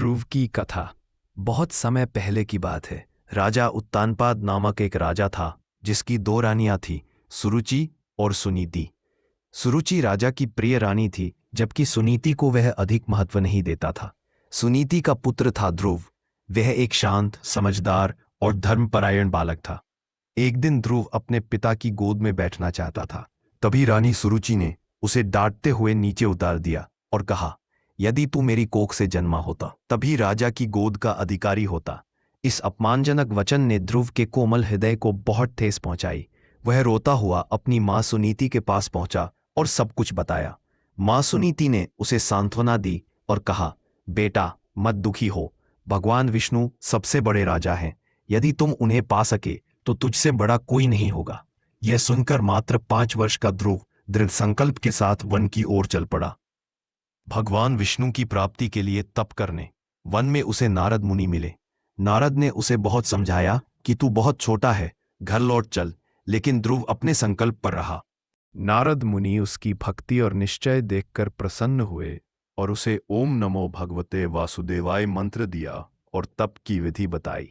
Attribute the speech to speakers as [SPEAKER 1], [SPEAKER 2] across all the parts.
[SPEAKER 1] ध्रुव की कथा। बहुत समय पहले की बात है। राजा उत्तानपाद नामक एक राजा था जिसकी दो रानियां थीं, सुरुचि और सुनीति। सुरुचि राजा की प्रिय रानी थी, जबकि सुनीति को वह अधिक महत्व नहीं देता था। सुनीति का पुत्र था ध्रुव। वह एक शांत, समझदार और धर्मपरायण बालक था। एक दिन ध्रुव अपने पिता की गोद में बैठना चाहता था। तभी रानी सुरुचि ने उसे डांटते हुए नीचे उतार दिया और कहा, यदि तू मेरी कोख से जन्मा होता तभी राजा की गोद का अधिकारी होता। इस अपमानजनक वचन ने ध्रुव के कोमल हृदय को बहुत ठेस पहुंचाई। वह रोता हुआ अपनी मां सुनीति के पास पहुंचा और सब कुछ बताया। मां सुनीति ने उसे सांत्वना दी और कहा, बेटा मत दुखी हो, भगवान विष्णु सबसे बड़े राजा हैं। यदि तुम उन्हें पा सके तो तुझसे बड़ा कोई नहीं होगा। यह सुनकर मात्र 5 वर्ष का ध्रुव दृढ़ संकल्प के साथ वन की ओर चल पड़ा। भगवान विष्णु की प्राप्ति के लिए तप करने वन में उसे नारद मुनि मिले। नारद ने उसे बहुत समझाया कि तू बहुत छोटा है, घर लौट चल, लेकिन ध्रुव अपने संकल्प पर रहा। नारद मुनि उसकी भक्ति और निश्चय देखकर प्रसन्न हुए और उसे ओम नमो भगवते वासुदेवाय मंत्र दिया और तप की विधि बताई।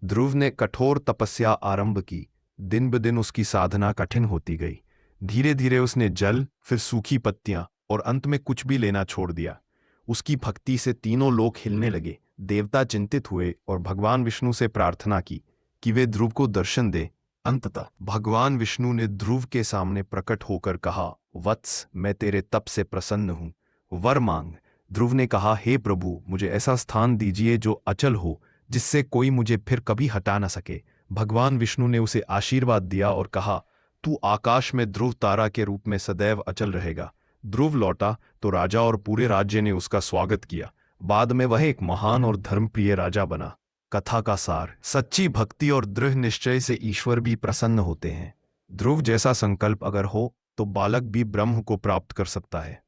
[SPEAKER 1] ध्रुव ने कठोर तपस्या आरंभ की। दिन ब दिन उसकी साधना कठिन होती गई। धीरे धीरे उसने जल, फिर सूखी पत्तियां और अंत में कुछ भी लेना छोड़ दिया। उसकी भक्ति से तीनों लोक हिलने लगे। देवता चिंतित हुए और भगवान विष्णु से प्रार्थना की कि वे ध्रुव को दर्शन दे। अंततः भगवान विष्णु ने ध्रुव के सामने प्रकट होकर कहा, वत्स, मैं तेरे तप से प्रसन्न हूं, वर मांग। ध्रुव ने कहा, हे प्रभु, मुझे ऐसा स्थान दीजिए जो अचल हो, जिससे कोई मुझे फिर कभी हटा न सके। भगवान विष्णु ने उसे आशीर्वाद दिया और कहा, तू आकाश में ध्रुव तारा के रूप में सदैव अचल रहेगा। ध्रुव लौटा तो राजा और पूरे राज्य ने उसका स्वागत किया। बाद में वह एक महान और धर्मप्रिय राजा बना। कथा का सार, सच्ची भक्ति और दृढ़ निश्चय से ईश्वर भी प्रसन्न होते हैं। ध्रुव जैसा संकल्प अगर हो तो बालक भी ब्रह्म को प्राप्त कर सकता है।